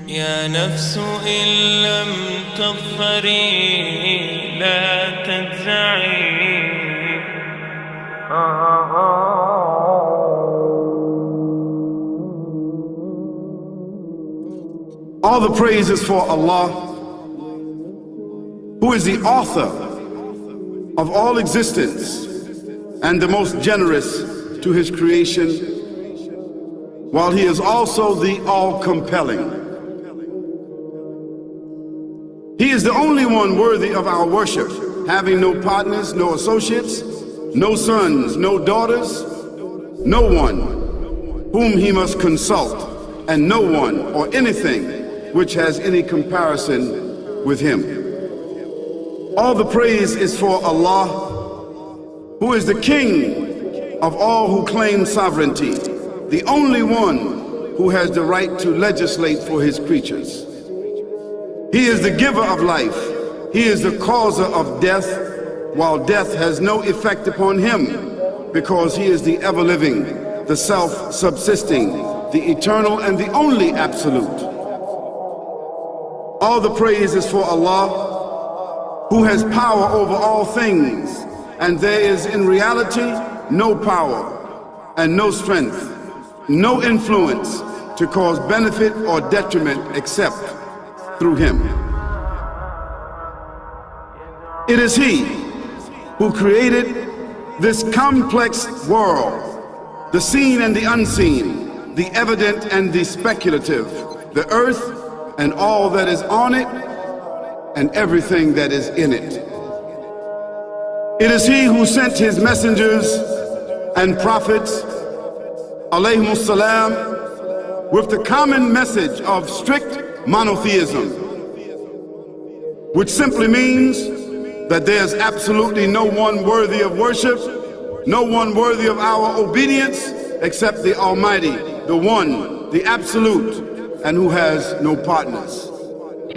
يا نفس إن لم تظفري لا تجزعي. All the praise is for Allah, who is the author of all existence and the most generous to his creation, while he is also the all-compelling. He is the only one worthy of our worship, having no partners, no associates, no sons, no daughters, no one whom he must consult, and no one or anything which has any comparison with him. All the praise is for Allah, who is the King of all who claim sovereignty, the only one who has the right to legislate for his creatures. He is the giver of life. He is the causer of death, while death has no effect upon him, because he is the ever-living, the self-subsisting, the eternal and the only absolute. All the praise is for Allah, who has power over all things, and there is in reality no power and no strength, no influence to cause benefit or detriment except through him. It is he who created this complex world, the seen and the unseen, the evident and the speculative, the earth and all that is on it and everything that is in it. It is he who sent his messengers and prophets, alayhimus salam, with the common message of strict monotheism, which simply means that there's absolutely no one worthy of worship, no one worthy of our obedience except the Almighty, the One, the Absolute, and who has no partners.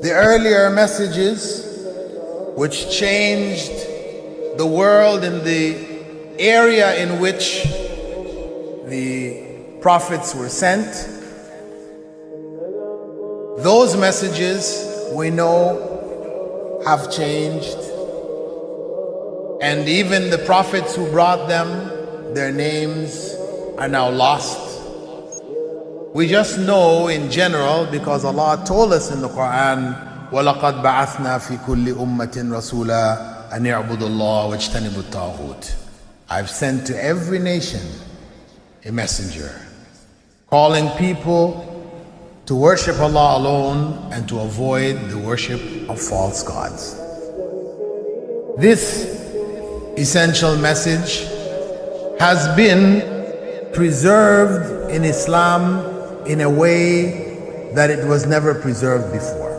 The earlier messages which changed the world in the area in which the prophets were sent, those messages we know have changed, and even the prophets who brought them, their names are now lost. We just know in general because Allah told us in the Quran, وَلَقَدْ بَعَثْنَا فِي كُلِّ أُمَّةٍ رَسُولًا أَنْ يَعْبُدُوا اللَّهَ وَاجْتَنِبُوا الطَّاغُوتَ. I've sent to every nation a messenger, calling people to worship Allah alone and to avoid the worship of false gods. This essential message has been preserved in Islam in a way that it was never preserved before.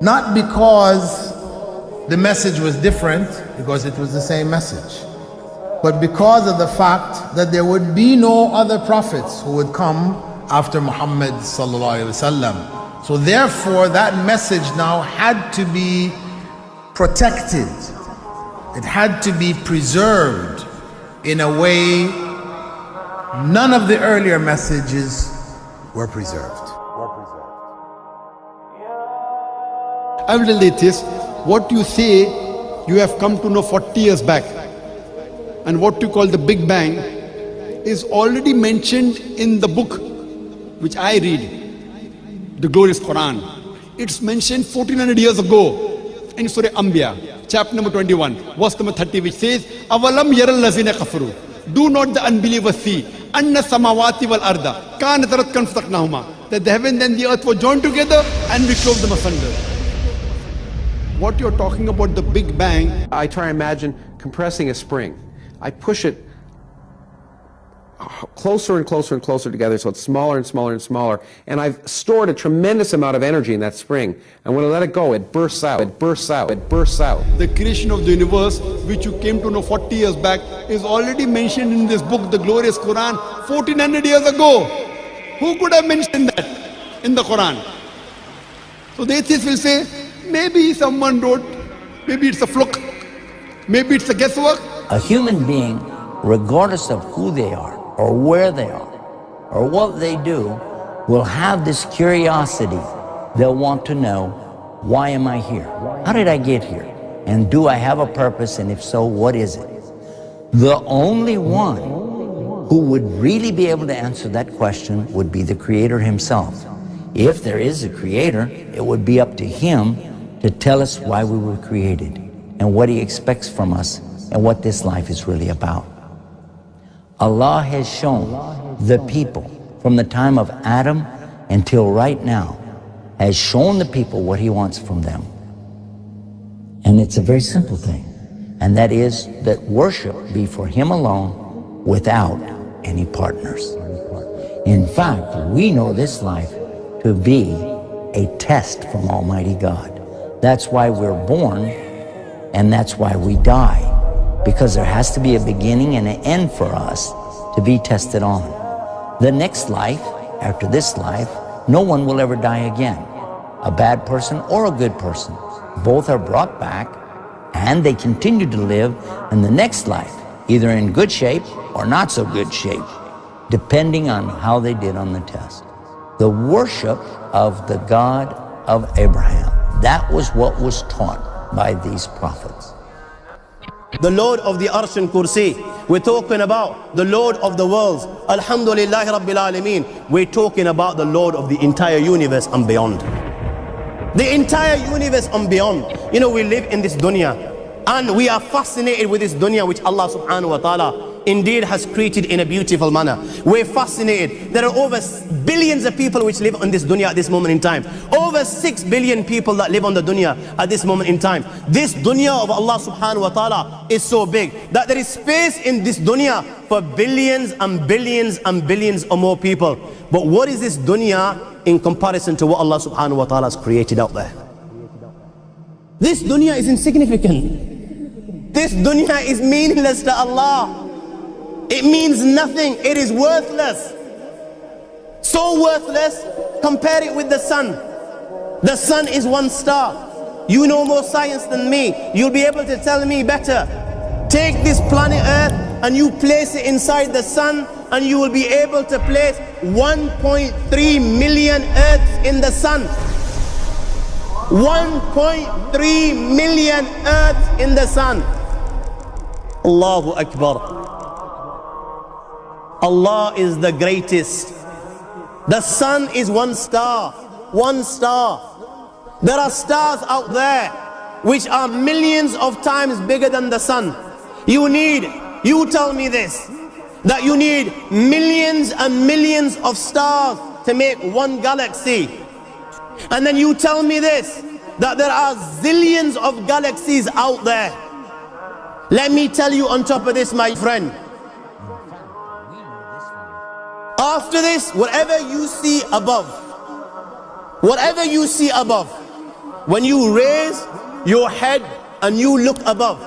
Not because the message was different, because it was the same message, but because of the fact that there would be no other prophets who would come after Muhammad sallallahu alaihi wasallam. So therefore that message now had to be protected. It had to be preserved in a way none of the earlier messages were preserved. I will tell you this, what you say you have come to know 40 years back, and what you call the Big Bang is already mentioned in the book which I read, the glorious Quran. It's mentioned 1400 years ago in Surah Anbiya, chapter number 21, verse number 30, which says, Avalam yaral lazina kafaru. Do not the unbelievers see, anna samawati wal arda, kanat ratkan fataknahuma, that the heaven and the earth were joined together and we clove them asunder. What you're talking about, the Big Bang, I try to imagine compressing a spring. I push it closer and closer and closer together, so it's smaller and smaller and smaller. And I've stored a tremendous amount of energy in that spring. And when I let it go, it bursts out, it bursts out, it bursts out. The creation of the universe, which you came to know 40 years back, is already mentioned in this book, the glorious Quran, 1400 years ago. Who could have mentioned that in the Quran? So the atheists will say, maybe someone wrote, maybe it's a fluke, maybe it's a guesswork. A human being, regardless of who they are, or where they are, or what they do, will have this curiosity. They'll want to know, why am I here? How did I get here? And do I have a purpose? And if so, what is it? The only one who would really be able to answer that question would be the Creator himself. If there is a Creator, it would be up to him to tell us why we were created and what he expects from us and what this life is really about. Allah has shown the people from the time of Adam until right now, has shown the people what he wants from them. And it's a very simple thing, and that is that worship be for him alone without any partners. In fact, we know this life to be a test from Almighty God. That's why we're born, and that's why we die, because there has to be a beginning and an end for us to be tested on. The next life, after this life, no one will ever die again. A bad person or a good person. Both are brought back and they continue to live in the next life, either in good shape or not so good shape, depending on how they did on the test. The worship of the God of Abraham, that was what was taught by these prophets. The Lord of the Arsh and Kursi. We're talking about the Lord of the worlds. Alhamdulillah Rabbil Alameen. We're talking about the Lord of the entire universe and beyond. The entire universe and beyond. You know, we live in this dunya and we are fascinated with this dunya which Allah subhanahu wa ta'ala indeed has created in a beautiful manner. We're fascinated. There are over billions of people which live on this dunya at this moment in time. Over 6 billion people that live on the dunya at this moment in time. This dunya of Allah subhanahu wa ta'ala is so big that there is space in this dunya for billions and billions and billions or more people. But what is this dunya in comparison to what Allah subhanahu wa ta'ala has created out there? This dunya is insignificant. This dunya is meaningless to Allah. It means nothing. It is worthless. So worthless, compare it with the sun. The sun is one star. You know more science than me. You'll be able to tell me better. Take this planet Earth and you place it inside the sun, and you will be able to place 1.3 million Earths in the sun. 1.3 million Earths in the sun. Allahu Akbar. Allah is the greatest. The sun is one star. One star. There are stars out there which are millions of times bigger than the sun. You tell me this, that you need millions and millions of stars to make one galaxy. And then you tell me this, that there are zillions of galaxies out there. Let me tell you on top of this, my friend. After this, whatever you see above, when you raise your head and you look above,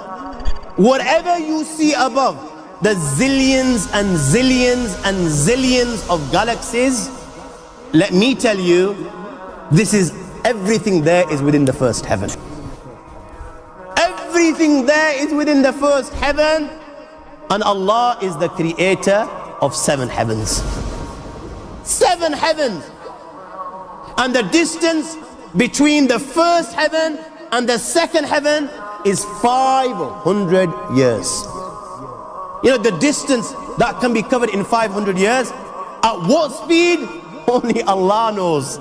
whatever you see above, the zillions and zillions and zillions of galaxies, let me tell you, this is everything there is within the first heaven. Everything there is within the first heaven, and Allah is the creator of 7 heavens. 7 heavens. And the distance between the first heaven and the second heaven is 500 years. You know, the distance that can be covered in 500 years, at what speed? Only Allah knows.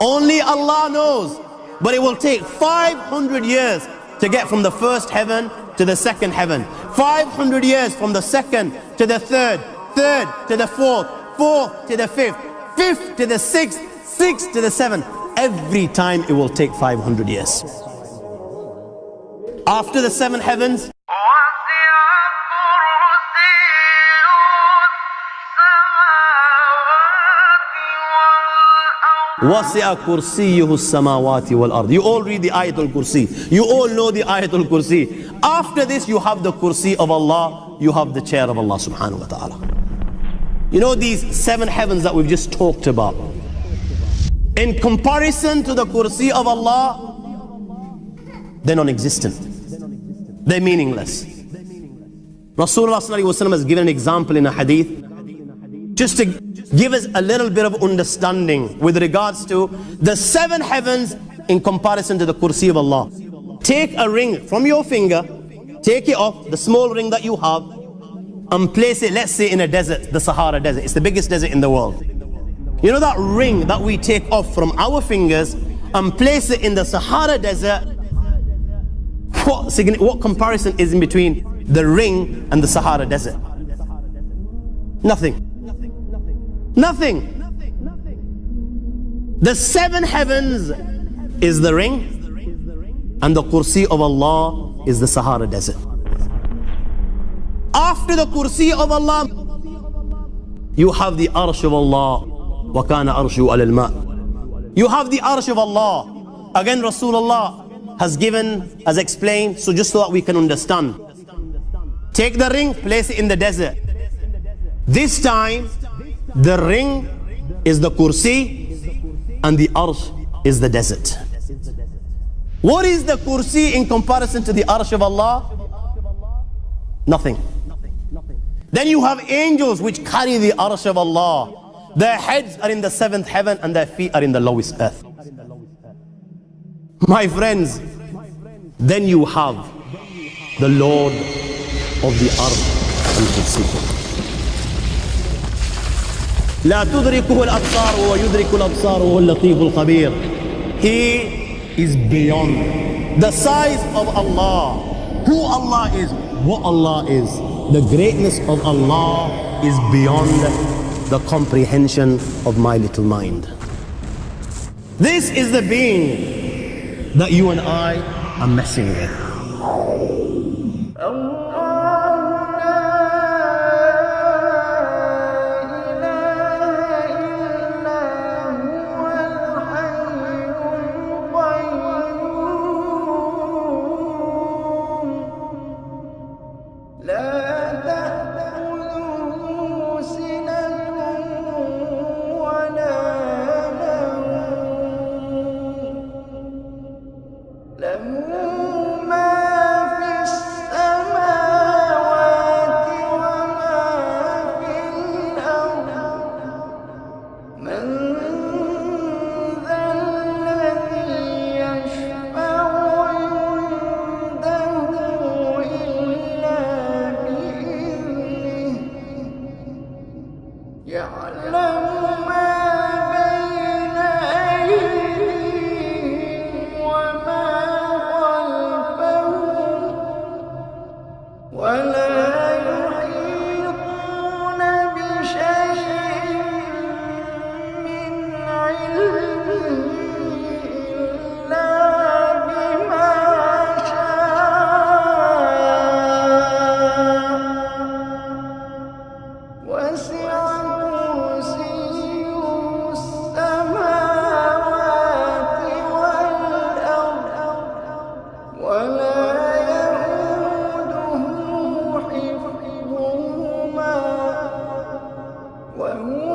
Only Allah knows. But it will take 500 years to get from the first heaven to the second heaven. 500 years from the second to the third, third to the fourth, fourth to the fifth, fifth to the sixth, sixth to the seventh. Every time it will take 500 years. After the 7 heavens, وَسِعَ كُرْسِيُّهُ السَّمَاوَاتِ وَالْأَرْضِ. You all read the Ayatul Kursi. You all know the Ayatul Kursi. After this you have the Kursi of Allah. You have the chair of Allah subhanahu wa ta'ala. You know these 7 heavens that we've just talked about. In comparison to the Kursi of Allah, they're non-existent. They're meaningless. Rasulullah sallallahu alaihi wasallam has given an example in a hadith just to give us a little bit of understanding with regards to the 7 heavens in comparison to the Kursi of Allah. Take a ring from your finger, take it off, the small ring that you have, and place it, let's say, in a desert, the Sahara Desert. It's the biggest desert in the world. You know that ring that we take off from our fingers and place it in the Sahara Desert? What comparison is in between the ring and the Sahara Desert? Nothing. Nothing. The 7 heavens is the ring, and the Kursi of Allah is the Sahara Desert. After the Kursi of Allah, you have the Arsh of Allah. وَكَانَ أَرْشُهُ عَلَى الْمَاءِ. You have the Arsh of Allah. Again, Rasulullah has explained, so just so that we can understand. Take the ring, place it in the desert. This time, the ring is the Kursi and the Arsh is the desert. What is the Kursi in comparison to the Arsh of Allah? Nothing. Then you have angels which carry the Arsh of Allah. Their heads are in the 7th heaven and their feet are in the lowest earth. My friends, then you have the Lord of the Arsh and Kursi. لا تدركه الأبصار وهو يدرك الأبصار وهو اللطيف الخبير. He is beyond the size of Allah, who Allah is, what Allah is. The greatness of Allah is beyond the comprehension of my little mind. This is the being that you and I are messing with. وهو